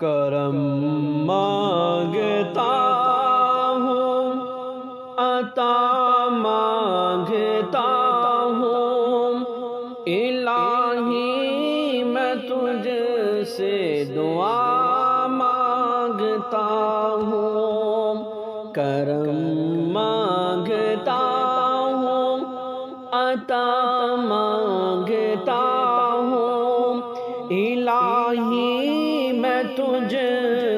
کرم مانگتا ہوں، عطا مانگتا ہوں، الہی میں تجھ سے دعا مانگتا ہوں۔ کرم مانگتا ہوں، عطا مانگتا ہوں، الہی میں تجھ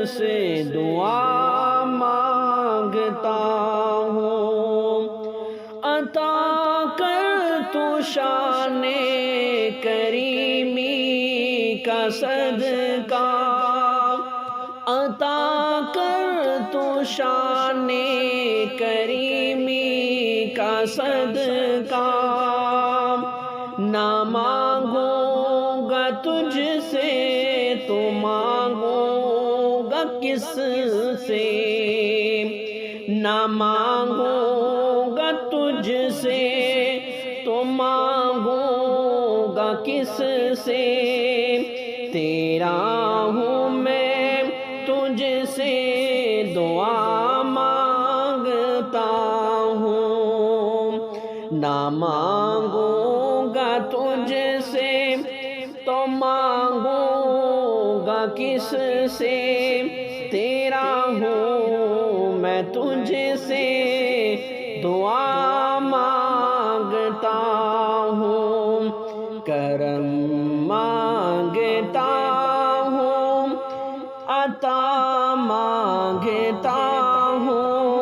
سے دعا مانگتا ہوں۔ عطا کر تو شان کریمی کا صدقہ، عطا کر تو شان کریمی کا صدقہ، نہ مانگوں گا تجھ سے تو مانگوں گا کس سے، نہ مانگوں گا تجھ سے تو مانگوں گا کس سے، تیرا ہوں میں تجھ سے دعا مانگتا ہوں، نہ مانگوں گا تجھ سے تو مانگوں گا کس سے، تیرا ہوں میں تجھ سے دعا مانگتا ہوں۔ کرم مانگتا ہوں، عطا مانگتا ہوں،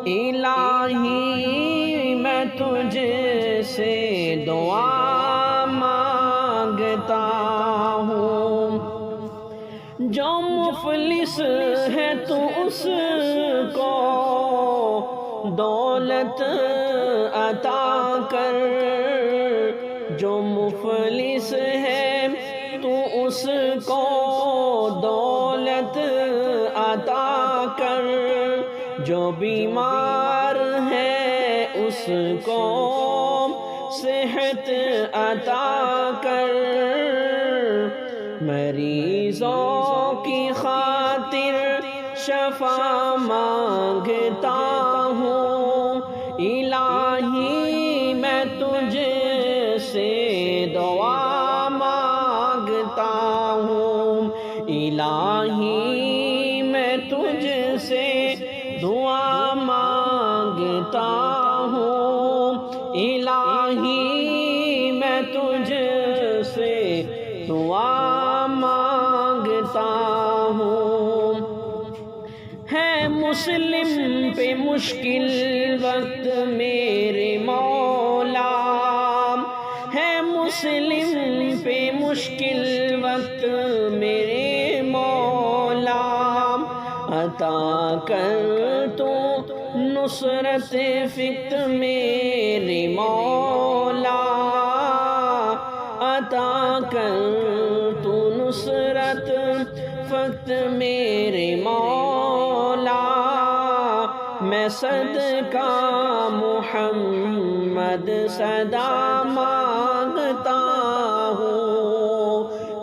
الہی میں تجھ سے دعا مانگتا ہوں۔ جو مفلس ہے تو اس کو دولت عطا کر، جو مفلس ہے تو اس کو دولت عطا کر، جو بیمار ہے اس کو صحت عطا کر، مریضوں کی خاطر شفا مانگتا ہوں، الہی میں تجھ سے دعا مانگتا ہوں، الہی میں تجھ سے دعا مانگتا ہوں، الہی میں تجھ سے دعا مانگتا ہوں۔ ہے مسلم پہ مشکل وقت میرے مولا، ہے مسلم پہ مشکل وقت میرے مولا، عطا کر تو نصرت فقت میرے مولا، عطا کر تو نصرت فقت میرے مولا، میں صدقہ محمد صدا مانگتا ہوں،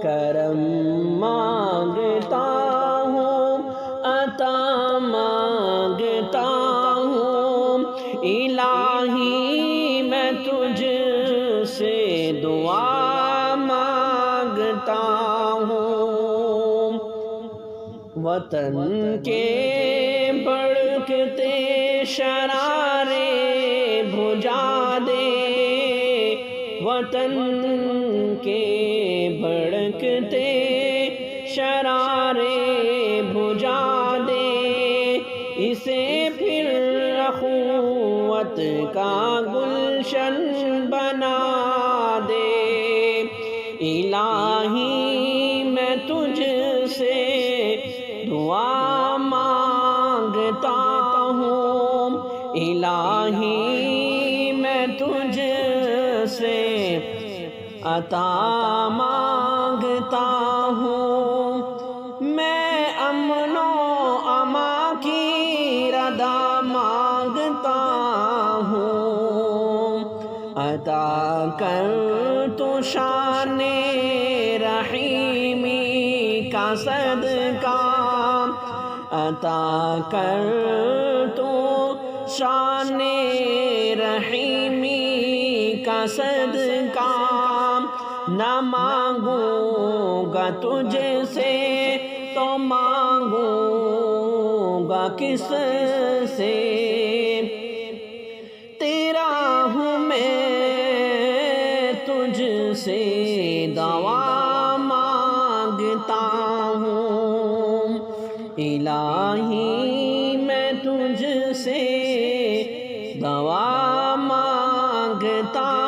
کرم مانگتا ہوں، عطا مانگتا ہوں، الہی میں تجھ سے دعا مانگتا ہوں۔ وطن کے بھڑکتے شرارے بجھا دے، وطن کے بھڑکتے شرارے بجھا دے، اسے پھر اخوت کا گلشن بنا دے، الہی میں تجھ سے دعا مانگتا ہوں، الہی میں تجھ سے عطا مانگتا ہوں، میں امن و امان کی رضا مانگتا ہوں، عطا کر تو شان رحیمی کا صدقہ، صدقہ عطا کر تو شان رحیمی کا صدقہ نہ مانگوں گا تجھ سے تو مانگوں گا کس سے تیرا ہوں میں تجھ سے دعا مانگتا ہوں الہی میں تجھ سے دعا مانگتا